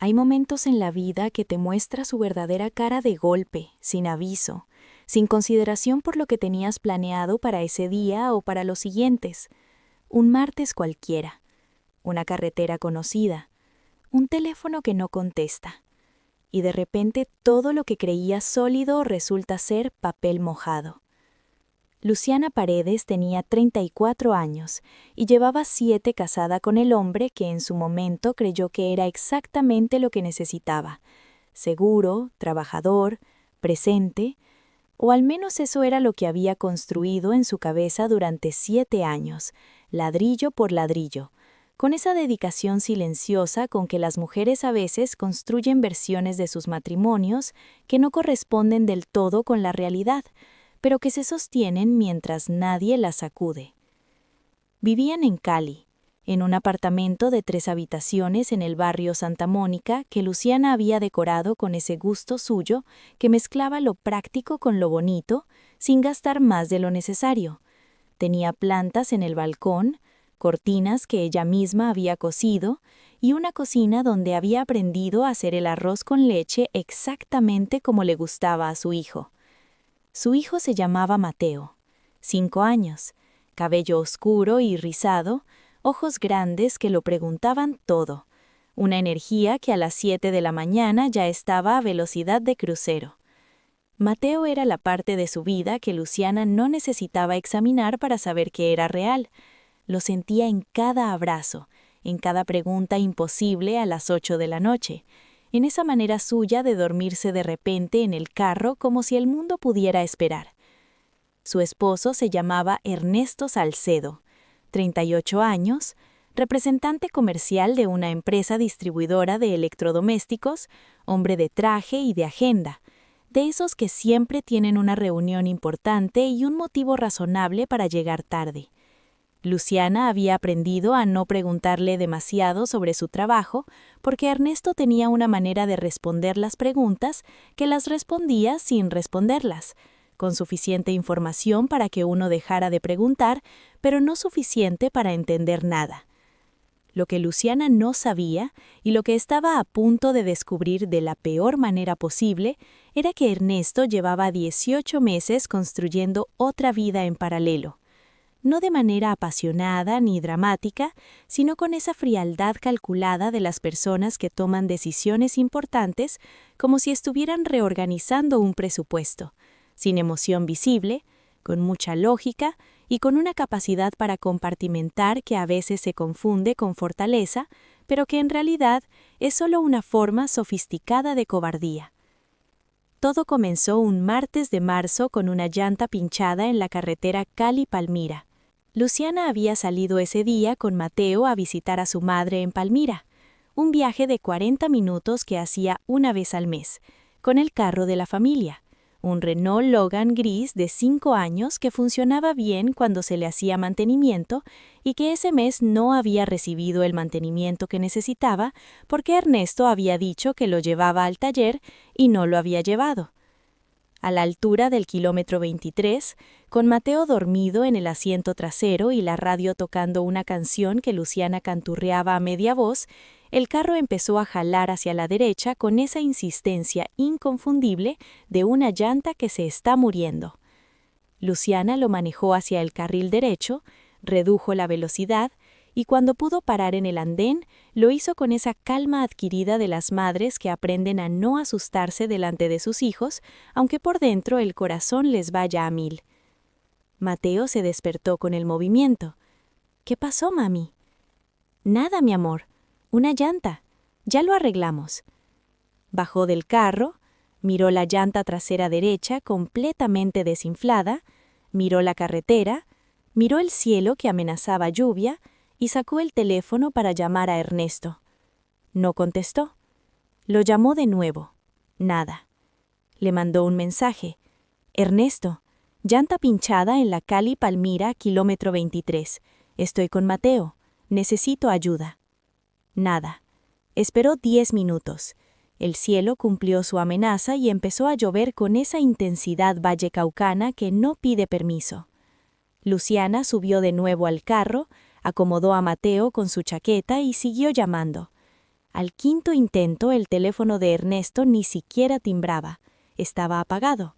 Hay momentos en la vida que te muestra su verdadera cara de golpe, sin aviso, sin consideración por lo que tenías planeado para ese día o para los siguientes. Un martes cualquiera, una carretera conocida, un teléfono que no contesta. Y de repente todo lo que creías sólido resulta ser papel mojado. Luciana Paredes tenía 34 años y llevaba 7 casada con el hombre que en su momento creyó que era exactamente lo que necesitaba: seguro, trabajador, presente, o al menos eso era lo que había construido en su cabeza durante 7 años, ladrillo por ladrillo, con esa dedicación silenciosa con que las mujeres a veces construyen versiones de sus matrimonios que no corresponden del todo con la realidad, pero que se sostienen mientras nadie las sacude. Vivían en Cali, en un apartamento de 3 habitaciones en el barrio Santa Mónica que Luciana había decorado con ese gusto suyo que mezclaba lo práctico con lo bonito, sin gastar más de lo necesario. Tenía plantas en el balcón, cortinas que ella misma había cosido y una cocina donde había aprendido a hacer el arroz con leche exactamente como le gustaba a su hijo. Su hijo se llamaba Mateo, 5 años, cabello oscuro y rizado, ojos grandes que lo preguntaban todo, una energía que a las 7 de la mañana ya estaba a velocidad de crucero. Mateo era la parte de su vida que Luciana no necesitaba examinar para saber que era real. Lo sentía en cada abrazo, en cada pregunta imposible a las 8 de la noche, en esa manera suya de dormirse de repente en el carro como si el mundo pudiera esperar. Su esposo se llamaba Ernesto Salcedo, 38 años, representante comercial de una empresa distribuidora de electrodomésticos, hombre de traje y de agenda, de esos que siempre tienen una reunión importante y un motivo razonable para llegar tarde. Luciana había aprendido a no preguntarle demasiado sobre su trabajo porque Ernesto tenía una manera de responder las preguntas que las respondía sin responderlas, con suficiente información para que uno dejara de preguntar, pero no suficiente para entender nada. Lo que Luciana no sabía y lo que estaba a punto de descubrir de la peor manera posible era que Ernesto llevaba 18 meses construyendo otra vida en paralelo. No de manera apasionada ni dramática, sino con esa frialdad calculada de las personas que toman decisiones importantes como si estuvieran reorganizando un presupuesto, sin emoción visible, con mucha lógica y con una capacidad para compartimentar que a veces se confunde con fortaleza, pero que en realidad es solo una forma sofisticada de cobardía. Todo comenzó un martes de marzo con una llanta pinchada en la carretera Cali-Palmira. Luciana había salido ese día con Mateo a visitar a su madre en Palmira, un viaje de 40 minutos que hacía una vez al mes, con el carro de la familia, un Renault Logan gris de 5 años que funcionaba bien cuando se le hacía mantenimiento y que ese mes no había recibido el mantenimiento que necesitaba porque Ernesto había dicho que lo llevaba al taller y no lo había llevado. A la altura del kilómetro 23, con Mateo dormido en el asiento trasero y la radio tocando una canción que Luciana canturreaba a media voz, el carro empezó a jalar hacia la derecha con esa insistencia inconfundible de una llanta que se está muriendo. Luciana lo manejó hacia el carril derecho, redujo la velocidad y cuando pudo parar en el andén, lo hizo con esa calma adquirida de las madres que aprenden a no asustarse delante de sus hijos, aunque por dentro el corazón les vaya a 1000. Mateo se despertó con el movimiento. «¿Qué pasó, mami?» «Nada, mi amor. Una llanta. Ya lo arreglamos». Bajó del carro, miró la llanta trasera derecha completamente desinflada, miró la carretera, miró el cielo que amenazaba lluvia, y sacó el teléfono para llamar a Ernesto. No contestó. Lo llamó de nuevo. Nada. Le mandó un mensaje. «Ernesto, llanta pinchada en la Cali-Palmira, kilómetro 23. Estoy con Mateo. Necesito ayuda». Nada. Esperó 10 minutos. El cielo cumplió su amenaza y empezó a llover con esa intensidad vallecaucana que no pide permiso. Luciana subió de nuevo al carro, acomodó a Mateo con su chaqueta y siguió llamando. Al quinto intento, el teléfono de Ernesto ni siquiera timbraba. Estaba apagado.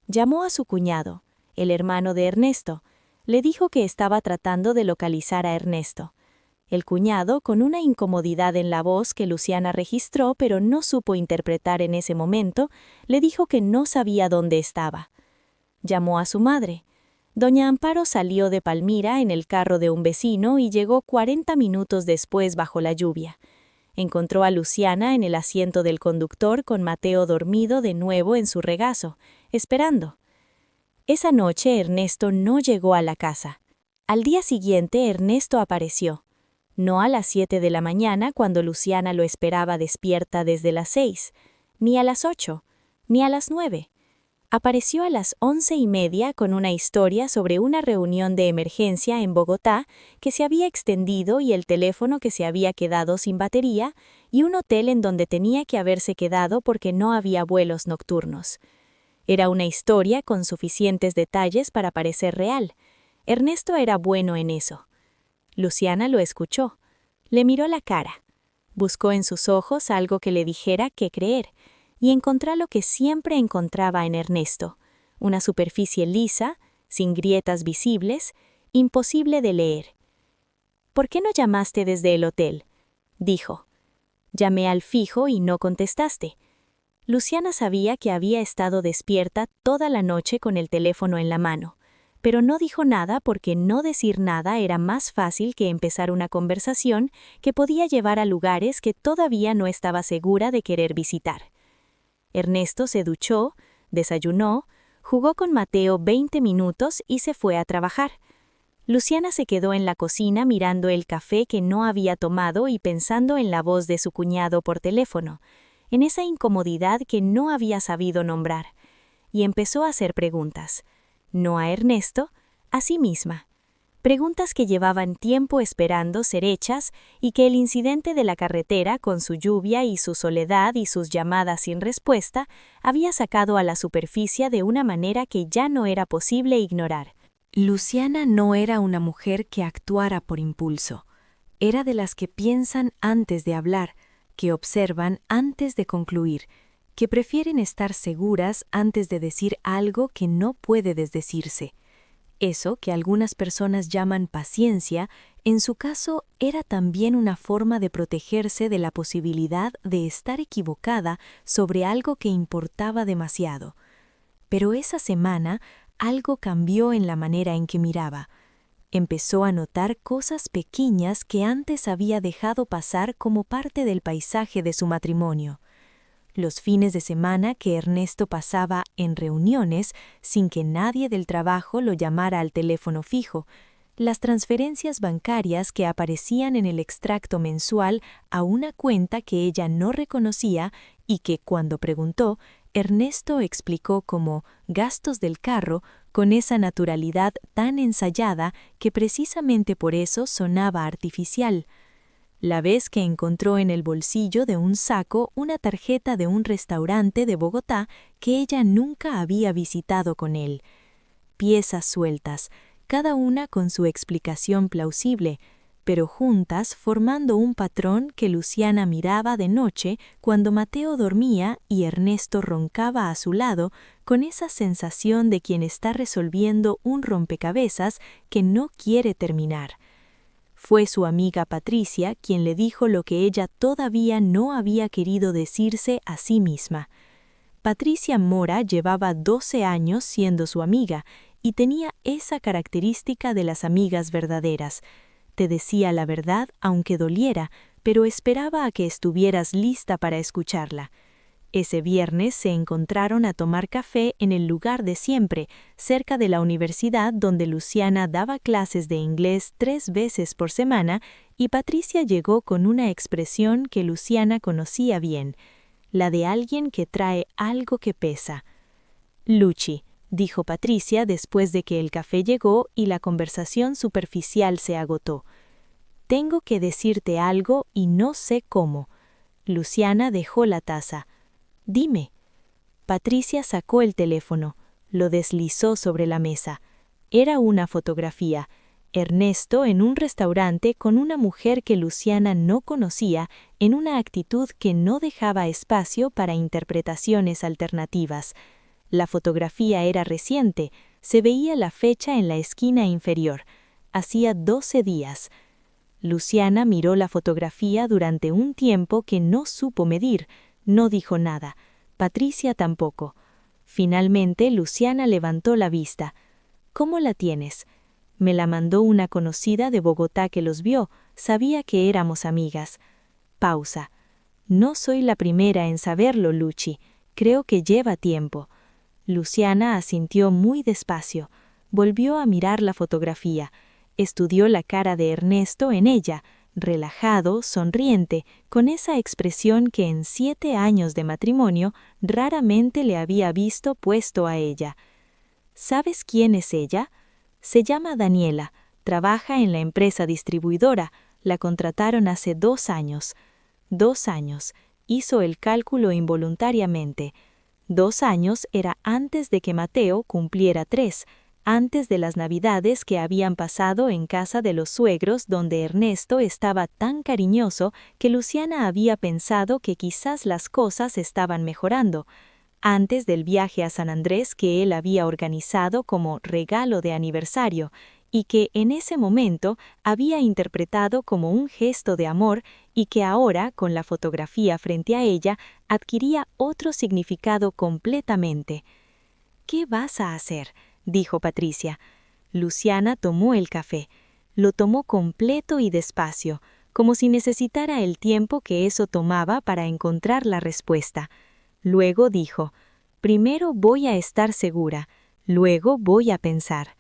Llamó a su cuñado, el hermano de Ernesto. Le dijo que estaba tratando de localizar a Ernesto. El cuñado, con una incomodidad en la voz que Luciana registró pero no supo interpretar en ese momento, le dijo que no sabía dónde estaba. Llamó a su madre. Doña Amparo salió de Palmira en el carro de un vecino y llegó 40 minutos después bajo la lluvia. Encontró a Luciana en el asiento del conductor con Mateo dormido de nuevo en su regazo, esperando. Esa noche Ernesto no llegó a la casa. Al día siguiente Ernesto apareció. No a las 7 de la mañana cuando Luciana lo esperaba despierta desde las 6, ni a las 8, ni a las 9. Apareció a las 11:30 con una historia sobre una reunión de emergencia en Bogotá que se había extendido y el teléfono que se había quedado sin batería y un hotel en donde tenía que haberse quedado porque no había vuelos nocturnos. Era una historia con suficientes detalles para parecer real. Ernesto era bueno en eso. Luciana lo escuchó. Le miró la cara. Buscó en sus ojos algo que le dijera qué creer, y encontró lo que siempre encontraba en Ernesto, una superficie lisa, sin grietas visibles, imposible de leer. «¿Por qué no llamaste desde el hotel?», dijo. «Llamé al fijo y no contestaste». Luciana sabía que había estado despierta toda la noche con el teléfono en la mano, pero no dijo nada porque no decir nada era más fácil que empezar una conversación que podía llevar a lugares que todavía no estaba segura de querer visitar. Ernesto se duchó, desayunó, jugó con Mateo 20 minutos y se fue a trabajar. Luciana se quedó en la cocina mirando el café que no había tomado y pensando en la voz de su cuñado por teléfono, en esa incomodidad que no había sabido nombrar, y empezó a hacer preguntas. No a Ernesto, a sí misma. Preguntas que llevaban tiempo esperando ser hechas y que el incidente de la carretera con su lluvia y su soledad y sus llamadas sin respuesta había sacado a la superficie de una manera que ya no era posible ignorar. Luciana no era una mujer que actuara por impulso. Era de las que piensan antes de hablar, que observan antes de concluir, que prefieren estar seguras antes de decir algo que no puede desdecirse. Eso que algunas personas llaman paciencia, en su caso era también una forma de protegerse de la posibilidad de estar equivocada sobre algo que importaba demasiado. Pero esa semana algo cambió en la manera en que miraba. Empezó a notar cosas pequeñas que antes había dejado pasar como parte del paisaje de su matrimonio. Los fines de semana que Ernesto pasaba en reuniones sin que nadie del trabajo lo llamara al teléfono fijo, las transferencias bancarias que aparecían en el extracto mensual a una cuenta que ella no reconocía y que, cuando preguntó, Ernesto explicó como gastos del carro con esa naturalidad tan ensayada que precisamente por eso sonaba artificial. La vez que encontró en el bolsillo de un saco una tarjeta de un restaurante de Bogotá que ella nunca había visitado con él. Piezas sueltas, cada una con su explicación plausible, pero juntas formando un patrón que Luciana miraba de noche cuando Mateo dormía y Ernesto roncaba a su lado, con esa sensación de quien está resolviendo un rompecabezas que no quiere terminar. Fue su amiga Patricia quien le dijo lo que ella todavía no había querido decirse a sí misma. Patricia Mora llevaba 12 años siendo su amiga y tenía esa característica de las amigas verdaderas. Te decía la verdad aunque doliera, pero esperaba a que estuvieras lista para escucharla. Ese viernes se encontraron a tomar café en el lugar de siempre, cerca de la universidad donde Luciana daba clases de inglés 3 veces por semana y Patricia llegó con una expresión que Luciana conocía bien, la de alguien que trae algo que pesa. «Luchi», dijo Patricia después de que el café llegó y la conversación superficial se agotó. «Tengo que decirte algo y no sé cómo». Luciana dejó la taza. «Dime». Patricia sacó el teléfono, lo deslizó sobre la mesa. Era una fotografía. Ernesto en un restaurante con una mujer que Luciana no conocía, en una actitud que no dejaba espacio para interpretaciones alternativas. La fotografía era reciente, se veía la fecha en la esquina inferior. Hacía 12 días. Luciana miró la fotografía durante un tiempo que no supo medir, no dijo nada. Patricia tampoco. Finalmente, Luciana levantó la vista. «¿Cómo la tienes?» «Me la mandó una conocida de Bogotá que los vio, sabía que éramos amigas». Pausa. «No soy la primera en saberlo, Luchi. Creo que lleva tiempo». Luciana asintió muy despacio. Volvió a mirar la fotografía. Estudió la cara de Ernesto en ella, relajado, sonriente, con esa expresión que en 7 años de matrimonio raramente le había visto puesto a ella. ¿Sabes quién es ella? Se llama Daniela, trabaja en la empresa distribuidora, la contrataron hace 2 años. 2 años, hizo el cálculo involuntariamente. 2 años era antes de que Mateo cumpliera 3, antes de las Navidades que habían pasado en casa de los suegros donde Ernesto estaba tan cariñoso que Luciana había pensado que quizás las cosas estaban mejorando, antes del viaje a San Andrés que él había organizado como regalo de aniversario y que en ese momento había interpretado como un gesto de amor y que ahora, con la fotografía frente a ella, adquiría otro significado completamente. «¿Qué vas a hacer?», dijo Patricia. Luciana tomó el café. Lo tomó completo y despacio, como si necesitara el tiempo que eso tomaba para encontrar la respuesta. Luego dijo: «Primero voy a estar segura, luego voy a pensar».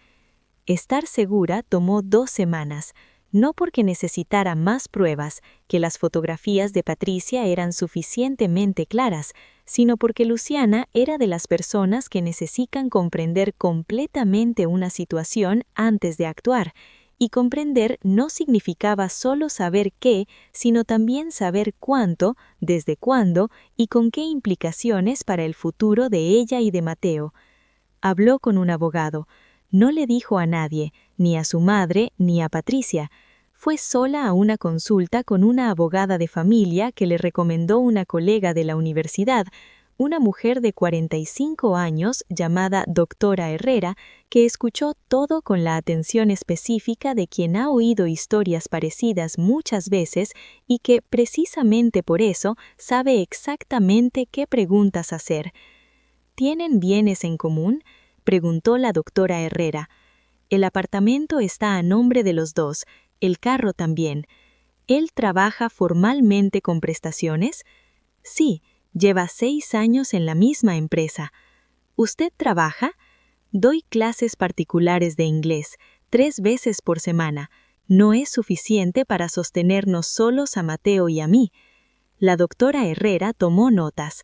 Estar segura tomó 2 semanas, no porque necesitara más pruebas, que las fotografías de Patricia eran suficientemente claras, sino porque Luciana era de las personas que necesitan comprender completamente una situación antes de actuar, y comprender no significaba solo saber qué, sino también saber cuánto, desde cuándo y con qué implicaciones para el futuro de ella y de Mateo. Habló con un abogado. No le dijo a nadie, ni a su madre ni a Patricia. Fue sola a una consulta con una abogada de familia que le recomendó una colega de la universidad, una mujer de 45 años llamada doctora Herrera, que escuchó todo con la atención específica de quien ha oído historias parecidas muchas veces y que, precisamente por eso, sabe exactamente qué preguntas hacer. ¿Tienen bienes en común?, preguntó la doctora Herrera. El apartamento está a nombre de los dos, el carro también. ¿Él trabaja formalmente con prestaciones? Sí. Lleva 6 años en la misma empresa. ¿Usted trabaja? Doy clases particulares de inglés, 3 veces por semana. No es suficiente para sostenernos solos a Mateo y a mí. La doctora Herrera tomó notas.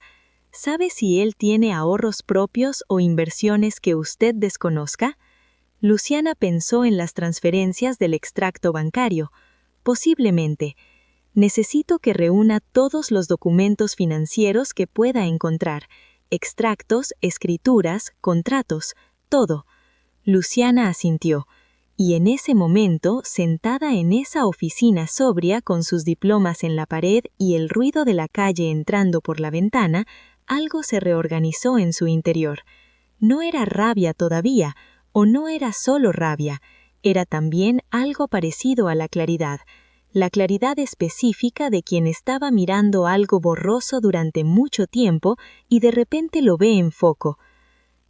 ¿Sabe si él tiene ahorros propios o inversiones que usted desconozca? Luciana pensó en las transferencias del extracto bancario. Posiblemente. Necesito que reúna todos los documentos financieros que pueda encontrar, extractos, escrituras, contratos, todo. Luciana asintió, y en ese momento, sentada en esa oficina sobria con sus diplomas en la pared y el ruido de la calle entrando por la ventana, algo se reorganizó en su interior. No era rabia todavía, o no era solo rabia, era también algo parecido a la claridad específica de quien estaba mirando algo borroso durante mucho tiempo y de repente lo ve en foco.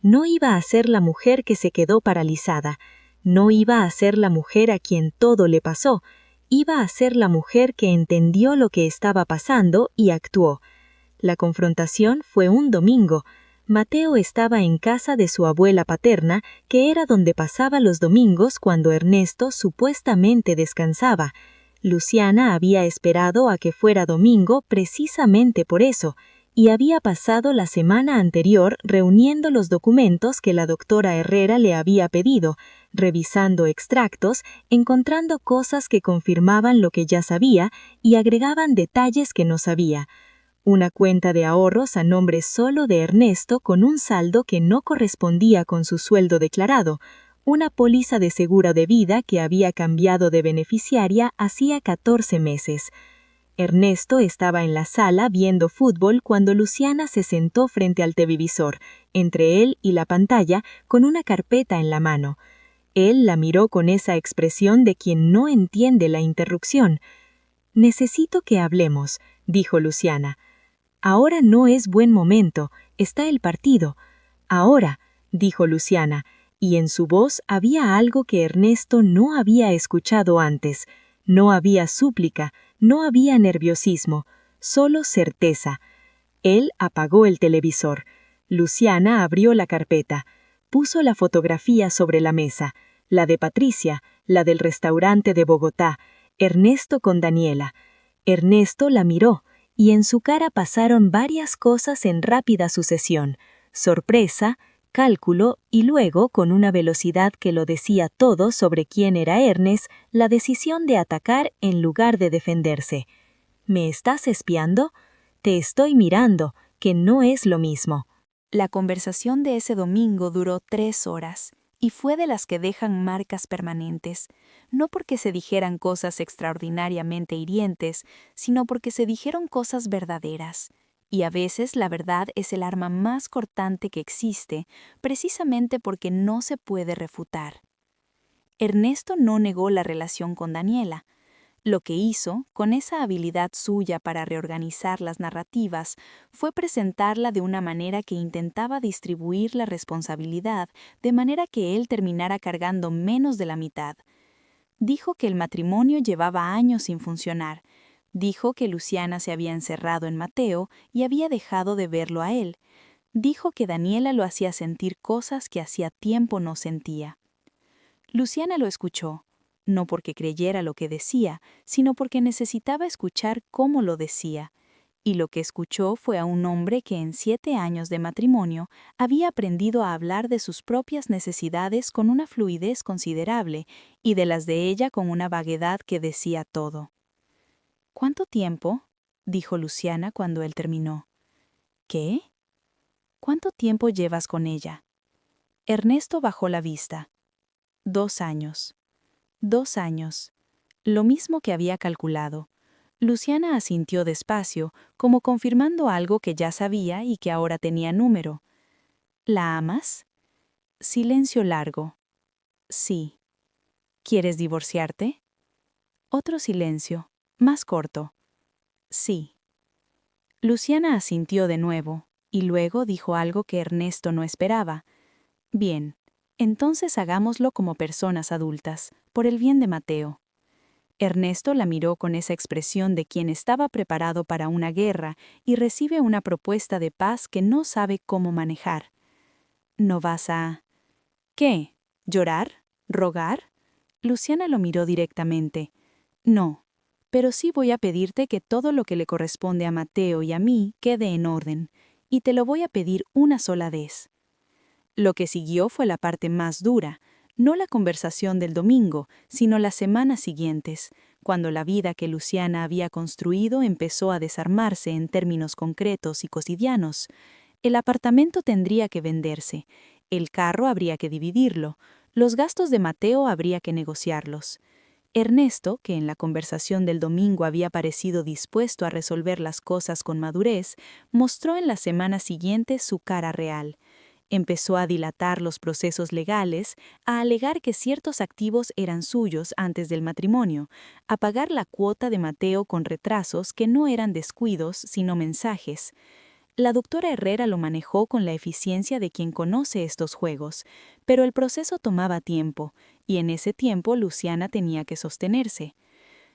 No iba a ser la mujer que se quedó paralizada, no iba a ser la mujer a quien todo le pasó, iba a ser la mujer que entendió lo que estaba pasando y actuó. La confrontación fue un domingo. Mateo estaba en casa de su abuela paterna, que era donde pasaba los domingos cuando Ernesto supuestamente descansaba. Luciana había esperado a que fuera domingo precisamente por eso, y había pasado la semana anterior reuniendo los documentos que la doctora Herrera le había pedido, revisando extractos, encontrando cosas que confirmaban lo que ya sabía y agregaban detalles que no sabía. Una cuenta de ahorros a nombre solo de Ernesto con un saldo que no correspondía con su sueldo declarado, una póliza de seguro de vida que había cambiado de beneficiaria hacía 14 meses. Ernesto estaba en la sala viendo fútbol cuando Luciana se sentó frente al televisor, entre él y la pantalla, con una carpeta en la mano. Él la miró con esa expresión de quien no entiende la interrupción. «Necesito que hablemos», dijo Luciana. «Ahora no es buen momento, está el partido». «Ahora», dijo Luciana, y en su voz había algo que Ernesto no había escuchado antes. No había súplica, no había nerviosismo, solo certeza. Él apagó el televisor. Luciana abrió la carpeta. Puso la fotografía sobre la mesa, la de Patricia, la del restaurante de Bogotá, Ernesto con Daniela. Ernesto la miró, y en su cara pasaron varias cosas en rápida sucesión: sorpresa, cálculo y luego, con una velocidad que lo decía todo sobre quién era Ernest, la decisión de atacar en lugar de defenderse. «¿Me estás espiando? Te estoy mirando, que no es lo mismo». La conversación de ese domingo duró 3 horas, y fue de las que dejan marcas permanentes, no porque se dijeran cosas extraordinariamente hirientes, sino porque se dijeron cosas verdaderas. Y a veces la verdad es el arma más cortante que existe, precisamente porque no se puede refutar. Ernesto no negó la relación con Daniela. Lo que hizo, con esa habilidad suya para reorganizar las narrativas, fue presentarla de una manera que intentaba distribuir la responsabilidad de manera que él terminara cargando menos de la mitad. Dijo que el matrimonio llevaba años sin funcionar. Dijo que Luciana se había encerrado en Mateo y había dejado de verlo a él. Dijo que Daniela lo hacía sentir cosas que hacía tiempo no sentía. Luciana lo escuchó, no porque creyera lo que decía, sino porque necesitaba escuchar cómo lo decía. Y lo que escuchó fue a un hombre que en 7 años de matrimonio había aprendido a hablar de sus propias necesidades con una fluidez considerable y de las de ella con una vaguedad que decía todo. «¿Cuánto tiempo?», dijo Luciana cuando él terminó. «¿Qué? ¿Cuánto tiempo llevas con ella?». Ernesto bajó la vista. 2 años. 2 años. Lo mismo que había calculado. Luciana asintió despacio, como confirmando algo que ya sabía y que ahora tenía número. «¿La amas?». Silencio largo. «Sí». «¿Quieres divorciarte?». Otro silencio, más corto. «Sí». Luciana asintió de nuevo, y luego dijo algo que Ernesto no esperaba. «Bien, entonces hagámoslo como personas adultas, por el bien de Mateo». Ernesto la miró con esa expresión de quien estaba preparado para una guerra y recibe una propuesta de paz que no sabe cómo manejar. «¿No vas a...?» «¿Qué? ¿Llorar? ¿Rogar?». Luciana lo miró directamente. «No, pero sí voy a pedirte que todo lo que le corresponde a Mateo y a mí quede en orden, y te lo voy a pedir una sola vez». Lo que siguió fue la parte más dura, no la conversación del domingo, sino las semanas siguientes, cuando la vida que Luciana había construido empezó a desarmarse en términos concretos y cotidianos. El apartamento tendría que venderse, el carro habría que dividirlo, los gastos de Mateo habría que negociarlos. Ernesto, que en la conversación del domingo había parecido dispuesto a resolver las cosas con madurez, mostró en las semanas siguientes su cara real. Empezó a dilatar los procesos legales, a alegar que ciertos activos eran suyos antes del matrimonio, a pagar la cuota de Mateo con retrasos que no eran descuidos, sino mensajes. La doctora Herrera lo manejó con la eficiencia de quien conoce estos juegos, pero el proceso tomaba tiempo, y en ese tiempo Luciana tenía que sostenerse.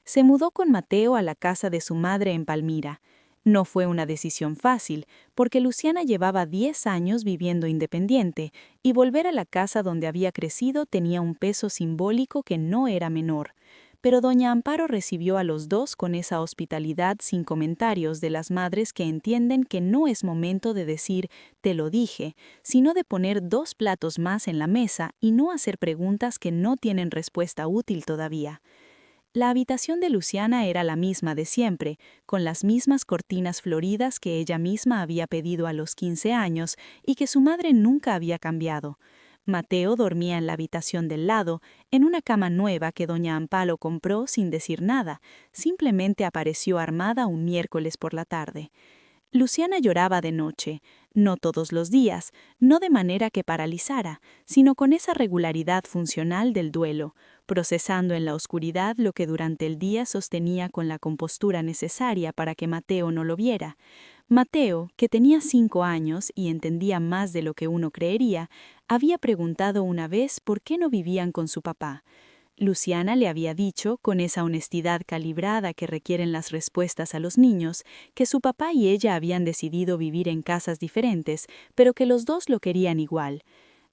Se mudó con Mateo a la casa de su madre en Palmira. No fue una decisión fácil, porque Luciana llevaba 10 años viviendo independiente, y volver a la casa donde había crecido tenía un peso simbólico que no era menor. Pero doña Amparo recibió a los dos con esa hospitalidad sin comentarios de las madres que entienden que no es momento de decir «te lo dije», sino de poner 2 platos más en la mesa y no hacer preguntas que no tienen respuesta útil todavía. La habitación de Luciana era la misma de siempre, con las mismas cortinas floridas que ella misma había pedido a los 15 años y que su madre nunca había cambiado. Mateo dormía en la habitación del lado, en una cama nueva que doña Ampalo compró sin decir nada, simplemente apareció armada un miércoles por la tarde. Luciana lloraba de noche, no todos los días, no de manera que paralizara, sino con esa regularidad funcional del duelo, procesando en la oscuridad lo que durante el día sostenía con la compostura necesaria para que Mateo no lo viera. Mateo, que tenía 5 años y entendía más de lo que uno creería, había preguntado una vez por qué no vivían con su papá. Luciana le había dicho, con esa honestidad calibrada que requieren las respuestas a los niños, que su papá y ella habían decidido vivir en casas diferentes, pero que los dos lo querían igual.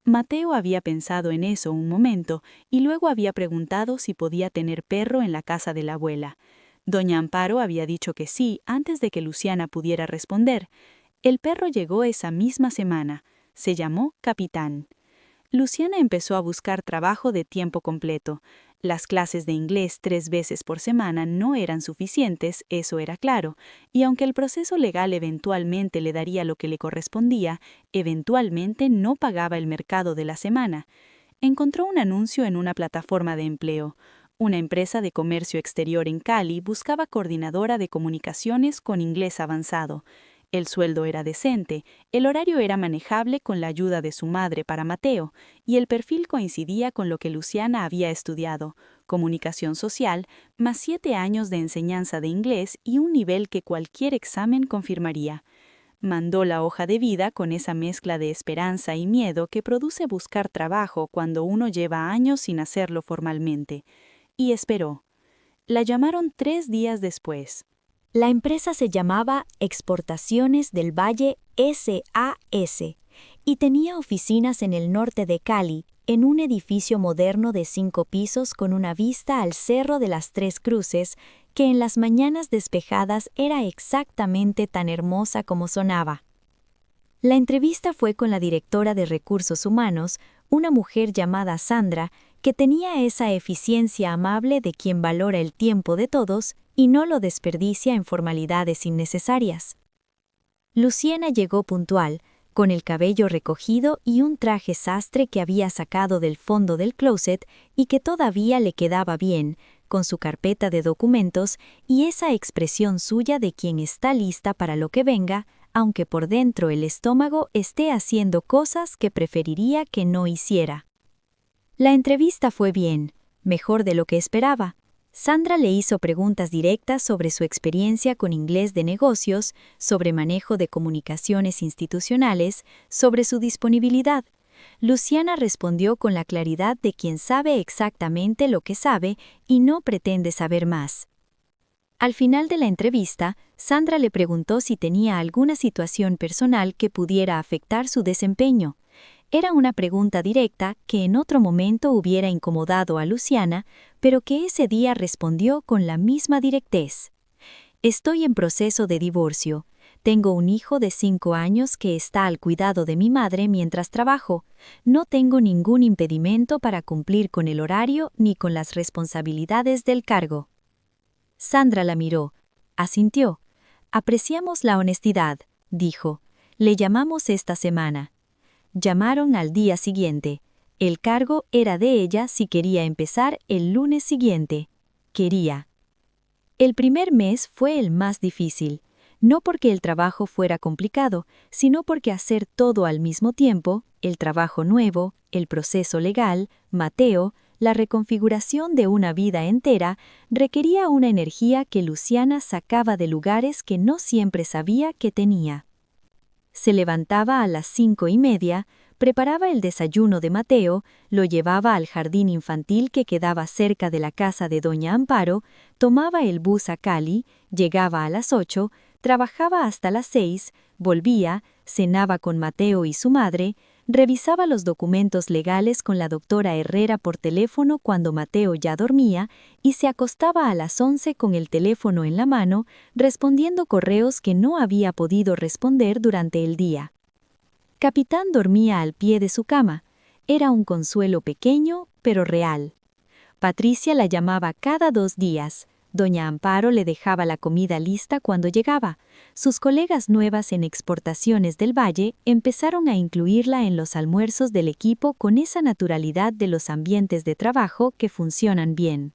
Mateo había pensado en eso un momento y luego había preguntado si podía tener perro en la casa de la abuela. Doña Amparo había dicho que sí antes de que Luciana pudiera responder. El perro llegó esa misma semana. Se llamó Capitán. Luciana empezó a buscar trabajo de tiempo completo. Las clases de inglés 3 veces por semana no eran suficientes, eso era claro, y aunque el proceso legal eventualmente le daría lo que le correspondía, eventualmente no pagaba el mercado de la semana. Encontró un anuncio en una plataforma de empleo. Una empresa de comercio exterior en Cali buscaba coordinadora de comunicaciones con inglés avanzado. El sueldo era decente, el horario era manejable con la ayuda de su madre para Mateo, y el perfil coincidía con lo que Luciana había estudiado, comunicación social, más 7 años de enseñanza de inglés y un nivel que cualquier examen confirmaría. Mandó la hoja de vida con esa mezcla de esperanza y miedo que produce buscar trabajo cuando uno lleva años sin hacerlo formalmente. Y esperó. La llamaron 3 días después. La empresa se llamaba Exportaciones del Valle SAS y tenía oficinas en el norte de Cali, en un edificio moderno de 5 pisos con una vista al Cerro de las Tres Cruces, que en las mañanas despejadas era exactamente tan hermosa como sonaba. La entrevista fue con la directora de Recursos Humanos, una mujer llamada Sandra, que tenía esa eficiencia amable de quien valora el tiempo de todos y no lo desperdicia en formalidades innecesarias. Luciana llegó puntual, con el cabello recogido y un traje sastre que había sacado del fondo del closet y que todavía le quedaba bien, con su carpeta de documentos y esa expresión suya de quien está lista para lo que venga, aunque por dentro el estómago esté haciendo cosas que preferiría que no hiciera. La entrevista fue bien, mejor de lo que esperaba. Sandra le hizo preguntas directas sobre su experiencia con inglés de negocios, sobre manejo de comunicaciones institucionales, sobre su disponibilidad. Luciana respondió con la claridad de quien sabe exactamente lo que sabe y no pretende saber más. Al final de la entrevista, Sandra le preguntó si tenía alguna situación personal que pudiera afectar su desempeño. Era una pregunta directa que en otro momento hubiera incomodado a Luciana, pero que ese día respondió con la misma directez. Estoy en proceso de divorcio. Tengo un hijo de 5 años que está al cuidado de mi madre mientras trabajo. No tengo ningún impedimento para cumplir con el horario ni con las responsabilidades del cargo. Sandra la miró. Asintió. Apreciamos la honestidad, dijo. Le llamamos esta semana. Llamaron al día siguiente. El cargo era de ella si quería empezar el lunes siguiente. Quería. El primer mes fue el más difícil, no porque el trabajo fuera complicado, sino porque hacer todo al mismo tiempo, el trabajo nuevo, el proceso legal, Mateo, la reconfiguración de una vida entera, requería una energía que Luciana sacaba de lugares que no siempre sabía que tenía. Se levantaba a las 5:30, preparaba el desayuno de Mateo, lo llevaba al jardín infantil que quedaba cerca de la casa de doña Amparo, tomaba el bus a Cali, llegaba a las 8, trabajaba hasta las 6, volvía, cenaba con Mateo y su madre, revisaba los documentos legales con la doctora Herrera por teléfono cuando Mateo ya dormía y se acostaba a las 11 con el teléfono en la mano, respondiendo correos que no había podido responder durante el día. Capitán dormía al pie de su cama. Era un consuelo pequeño, pero real. Patricia la llamaba cada 2 días. Doña Amparo le dejaba la comida lista cuando llegaba. Sus colegas nuevas en exportaciones del Valle empezaron a incluirla en los almuerzos del equipo con esa naturalidad de los ambientes de trabajo que funcionan bien.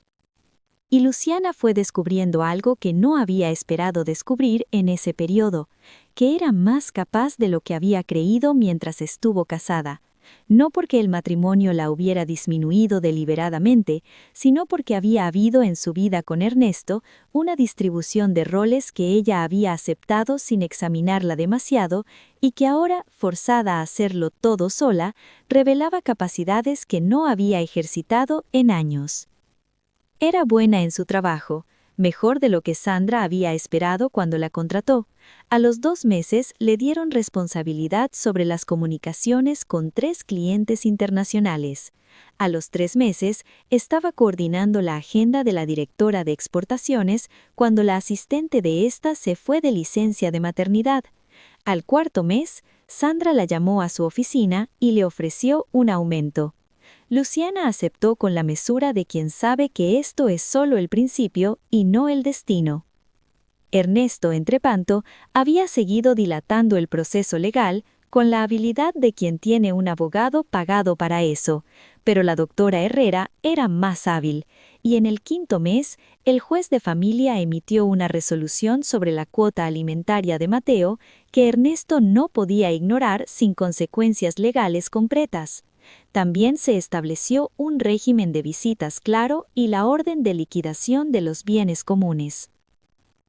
Y Luciana fue descubriendo algo que no había esperado descubrir en ese periodo, que era más capaz de lo que había creído mientras estuvo casada. No porque el matrimonio la hubiera disminuido deliberadamente, sino porque había habido en su vida con Ernesto una distribución de roles que ella había aceptado sin examinarla demasiado y que ahora, forzada a hacerlo todo sola, revelaba capacidades que no había ejercitado en años. Era buena en su trabajo, mejor de lo que Sandra había esperado cuando la contrató. A los 2 meses le dieron responsabilidad sobre las comunicaciones con 3 clientes internacionales. A los 3 meses estaba coordinando la agenda de la directora de exportaciones cuando la asistente de ésta se fue de licencia de maternidad. Al 4.º mes, Sandra la llamó a su oficina y le ofreció un aumento. Luciana aceptó con la mesura de quien sabe que esto es solo el principio y no el destino. Ernesto, entretanto, había seguido dilatando el proceso legal con la habilidad de quien tiene un abogado pagado para eso, pero la doctora Herrera era más hábil, y en el 5.º mes, el juez de familia emitió una resolución sobre la cuota alimentaria de Mateo que Ernesto no podía ignorar sin consecuencias legales concretas. También se estableció un régimen de visitas claro y la orden de liquidación de los bienes comunes.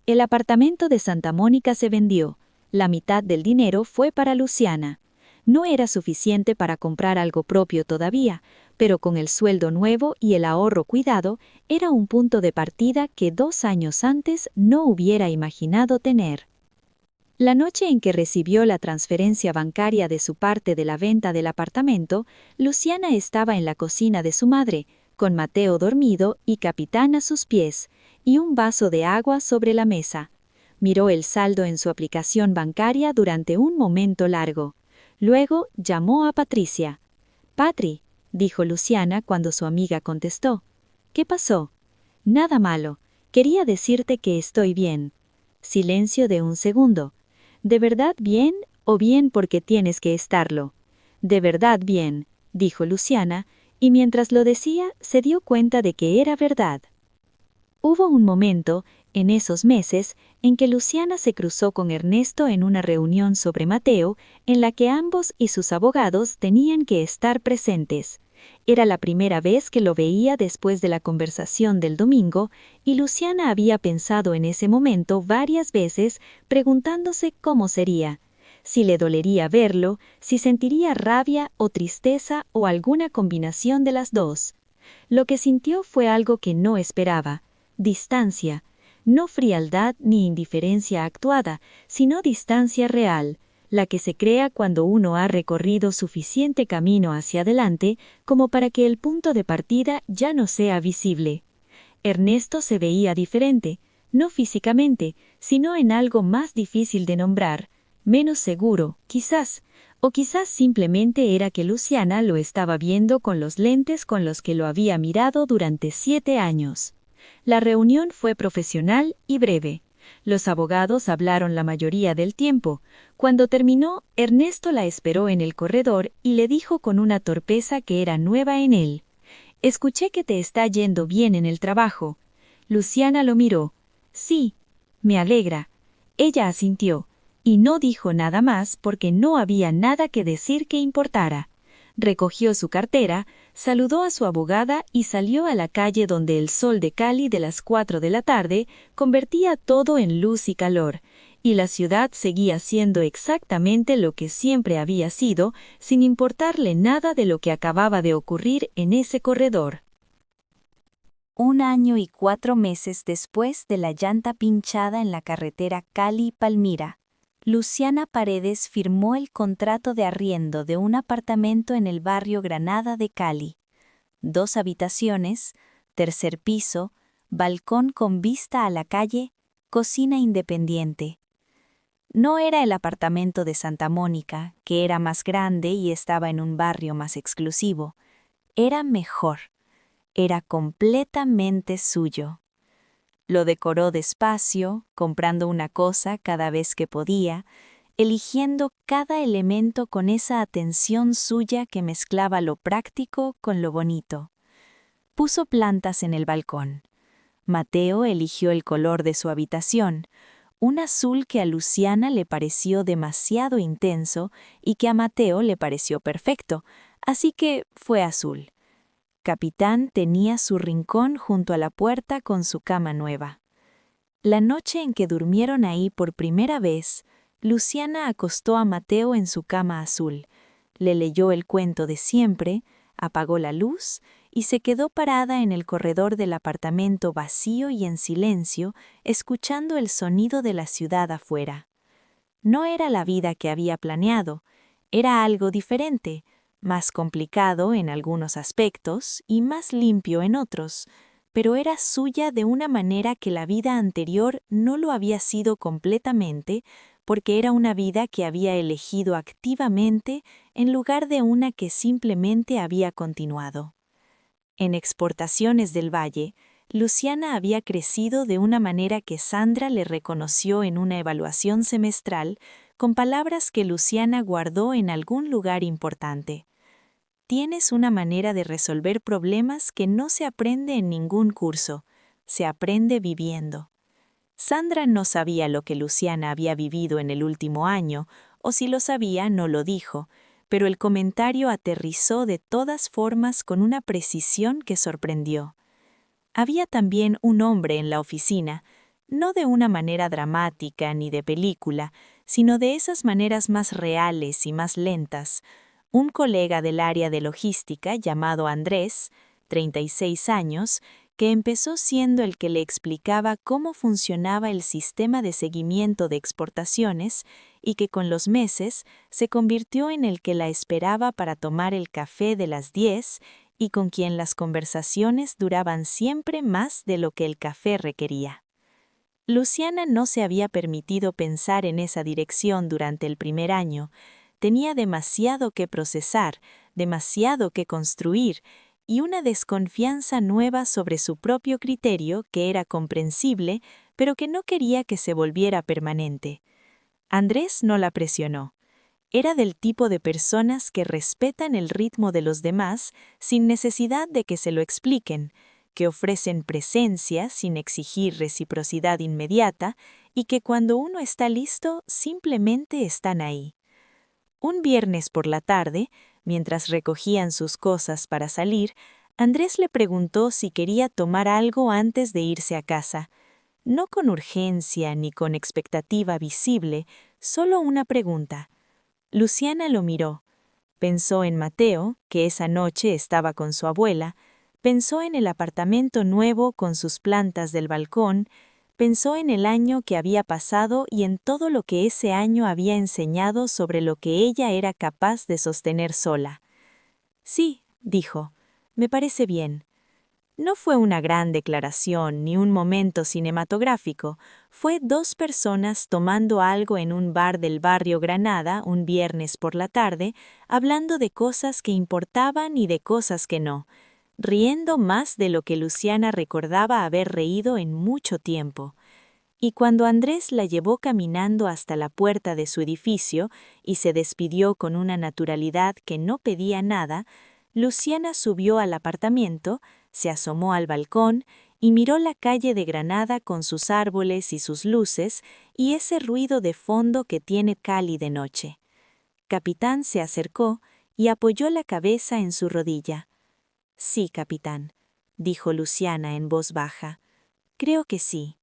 El apartamento de Santa Mónica se vendió. La mitad del dinero fue para Luciana. No era suficiente para comprar algo propio todavía, pero con el sueldo nuevo y el ahorro cuidado, era un punto de partida que 2 años antes no hubiera imaginado tener. La noche en que recibió la transferencia bancaria de su parte de la venta del apartamento, Luciana estaba en la cocina de su madre, con Mateo dormido y Capitán a sus pies, y un vaso de agua sobre la mesa. Miró el saldo en su aplicación bancaria durante un momento largo. Luego llamó a Patricia. «Patri», dijo Luciana cuando su amiga contestó. «¿Qué pasó?» «Nada malo. Quería decirte que estoy bien». Silencio de un segundo. ¿De verdad bien o bien porque tienes que estarlo? De verdad bien, dijo Luciana, y mientras lo decía se dio cuenta de que era verdad. Hubo un momento, en esos meses, en que Luciana se cruzó con Ernesto en una reunión sobre Mateo, en la que ambos y sus abogados tenían que estar presentes. Era la primera vez que lo veía después de la conversación del domingo, y Luciana había pensado en ese momento varias veces, preguntándose cómo sería. Si le dolería verlo, si sentiría rabia o tristeza o alguna combinación de las dos. Lo que sintió fue algo que no esperaba: distancia. No frialdad ni indiferencia actuada, sino distancia real, la que se crea cuando uno ha recorrido suficiente camino hacia adelante como para que el punto de partida ya no sea visible. Ernesto se veía diferente, no físicamente, sino en algo más difícil de nombrar, menos seguro, quizás, o quizás simplemente era que Luciana lo estaba viendo con los lentes con los que lo había mirado durante 7 años. La reunión fue profesional y breve. Los abogados hablaron la mayoría del tiempo. Cuando terminó, Ernesto la esperó en el corredor y le dijo con una torpeza que era nueva en él: «Escuché que te está yendo bien en el trabajo». Luciana lo miró. «Sí, me alegra». Ella asintió, y no dijo nada más porque no había nada que decir que importara. Recogió su cartera, saludó a su abogada y salió a la calle donde el sol de Cali de las 4 de la tarde convertía todo en luz y calor, y la ciudad seguía siendo exactamente lo que siempre había sido, sin importarle nada de lo que acababa de ocurrir en ese corredor. 1 año y 4 meses después de la llanta pinchada en la carretera Cali-Palmira, Luciana Paredes firmó el contrato de arriendo de un apartamento en el barrio Granada de Cali. 2 habitaciones, 3er piso, balcón con vista a la calle, cocina independiente. No era el apartamento de Santa Mónica, que era más grande y estaba en un barrio más exclusivo. Era mejor. Era completamente suyo. Lo decoró despacio, comprando una cosa cada vez que podía, eligiendo cada elemento con esa atención suya que mezclaba lo práctico con lo bonito. Puso plantas en el balcón. Mateo eligió el color de su habitación, un azul que a Luciana le pareció demasiado intenso y que a Mateo le pareció perfecto, así que fue azul. Capitán tenía su rincón junto a la puerta con su cama nueva. La noche en que durmieron ahí por primera vez, Luciana acostó a Mateo en su cama azul, le leyó el cuento de siempre, apagó la luz y se quedó parada en el corredor del apartamento vacío y en silencio, escuchando el sonido de la ciudad afuera. No era la vida que había planeado, era algo diferente, más complicado en algunos aspectos y más limpio en otros, pero era suya de una manera que la vida anterior no lo había sido completamente, porque era una vida que había elegido activamente en lugar de una que simplemente había continuado. En Exportaciones del Valle, Luciana había crecido de una manera que Sandra le reconoció en una evaluación semestral con palabras que Luciana guardó en algún lugar importante. Tienes una manera de resolver problemas que no se aprende en ningún curso, se aprende viviendo. Sandra no sabía lo que Luciana había vivido en el último año, o si lo sabía, no lo dijo, pero el comentario aterrizó de todas formas con una precisión que sorprendió. Había también un hombre en la oficina, no de una manera dramática ni de película, sino de esas maneras más reales y más lentas, un colega del área de logística llamado Andrés, 36 años, que empezó siendo el que le explicaba cómo funcionaba el sistema de seguimiento de exportaciones y que con los meses se convirtió en el que la esperaba para tomar el café de las 10 y con quien las conversaciones duraban siempre más de lo que el café requería. Luciana no se había permitido pensar en esa dirección durante el primer año. Tenía demasiado que procesar, demasiado que construir, y una desconfianza nueva sobre su propio criterio que era comprensible, pero que no quería que se volviera permanente. Andrés no la presionó. Era del tipo de personas que respetan el ritmo de los demás sin necesidad de que se lo expliquen, que ofrecen presencia sin exigir reciprocidad inmediata y que cuando uno está listo simplemente están ahí. Un viernes por la tarde, mientras recogían sus cosas para salir, Andrés le preguntó si quería tomar algo antes de irse a casa. No con urgencia ni con expectativa visible, solo una pregunta. Luciana lo miró. Pensó en Mateo, que esa noche estaba con su abuela, pensó en el apartamento nuevo con sus plantas del balcón, pensó en el año que había pasado y en todo lo que ese año había enseñado sobre lo que ella era capaz de sostener sola. Sí, dijo, me parece bien. No fue una gran declaración ni un momento cinematográfico, fue dos personas tomando algo en un bar del barrio Granada un viernes por la tarde, hablando de cosas que importaban y de cosas que no, riendo más de lo que Luciana recordaba haber reído en mucho tiempo. Y cuando Andrés la llevó caminando hasta la puerta de su edificio y se despidió con una naturalidad que no pedía nada, Luciana subió al apartamento, se asomó al balcón y miró la calle de Granada con sus árboles y sus luces y ese ruido de fondo que tiene Cali de noche. Capitán se acercó y apoyó la cabeza en su rodilla. Sí, capitán, dijo Luciana en voz baja. Creo que sí.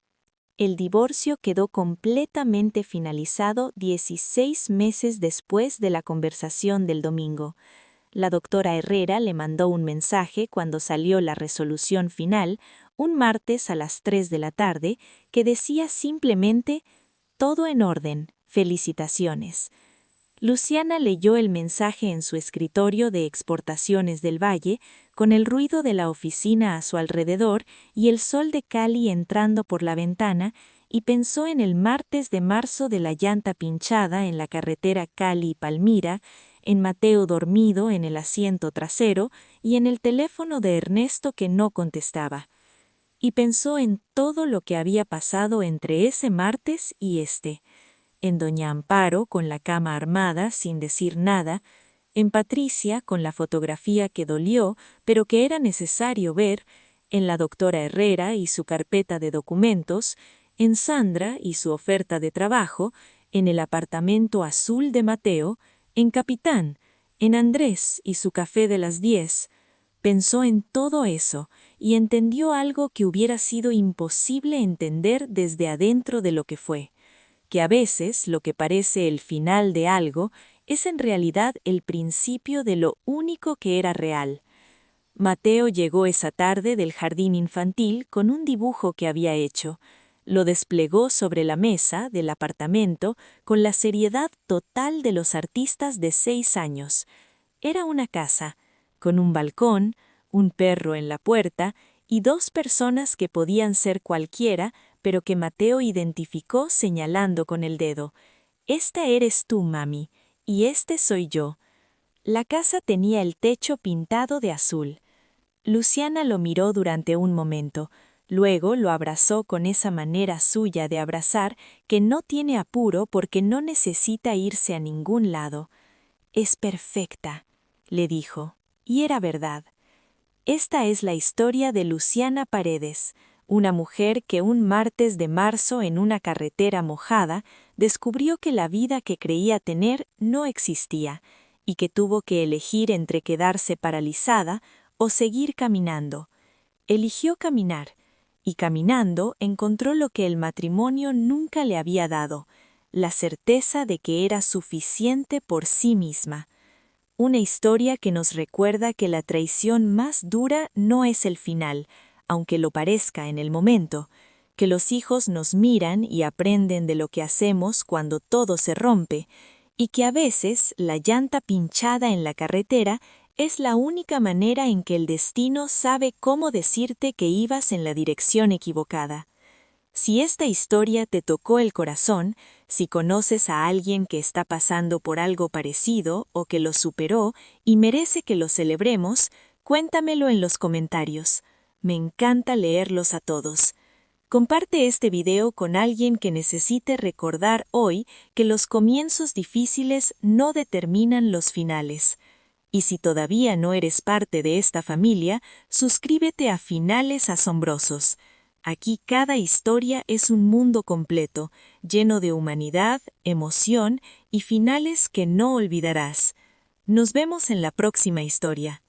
El divorcio quedó completamente finalizado 16 meses después de la conversación del domingo. La doctora Herrera le mandó un mensaje cuando salió la resolución final, un martes a las 3 de la tarde, que decía simplemente, todo en orden, felicitaciones. Luciana leyó el mensaje en su escritorio de Exportaciones del Valle, con el ruido de la oficina a su alrededor y el sol de Cali entrando por la ventana, y pensó en el martes de marzo de la llanta pinchada en la carretera Cali-Palmira, en Mateo dormido en el asiento trasero y en el teléfono de Ernesto que no contestaba. y pensó en todo lo que había pasado entre ese martes y en doña Amparo con la cama armada sin decir nada, en Patricia con la fotografía que dolió pero que era necesario ver, en la doctora Herrera y su carpeta de documentos, en Sandra y su oferta de trabajo, en el apartamento azul de Mateo, en Capitán, en Andrés y su café de las 10. Pensó en todo eso y entendió algo que hubiera sido imposible entender desde adentro de lo que fue, que a veces lo que parece el final de algo es en realidad el principio de lo único que era real. Mateo llegó esa tarde del jardín infantil con un dibujo que había hecho. Lo desplegó sobre la mesa del apartamento con la seriedad total de los artistas de 6 años. Era una casa, con un balcón, un perro en la puerta y 2 personas que podían ser cualquiera, pero que Mateo identificó señalando con el dedo. Esta eres tú, mami, y este soy yo. La casa tenía el techo pintado de azul. Luciana lo miró durante un momento, luego lo abrazó con esa manera suya de abrazar que no tiene apuro porque no necesita irse a ningún lado. Es perfecta, le dijo, y era verdad. Esta es la historia de Luciana Paredes, una mujer que un martes de marzo en una carretera mojada descubrió que la vida que creía tener no existía y que tuvo que elegir entre quedarse paralizada o seguir caminando. Eligió caminar, y caminando encontró lo que el matrimonio nunca le había dado, la certeza de que era suficiente por sí misma. Una historia que nos recuerda que la traición más dura no es el final, aunque lo parezca en el momento, que los hijos nos miran y aprenden de lo que hacemos cuando todo se rompe, y que a veces la llanta pinchada en la carretera es la única manera en que el destino sabe cómo decirte que ibas en la dirección equivocada. Si esta historia te tocó el corazón, si conoces a alguien que está pasando por algo parecido o que lo superó y merece que lo celebremos, cuéntamelo en los comentarios. Me encanta leerlos a todos. Comparte este video con alguien que necesite recordar hoy que los comienzos difíciles no determinan los finales. Y si todavía no eres parte de esta familia, suscríbete a Finales Asombrosos. Aquí cada historia es un mundo completo, lleno de humanidad, emoción y finales que no olvidarás. Nos vemos en la próxima historia.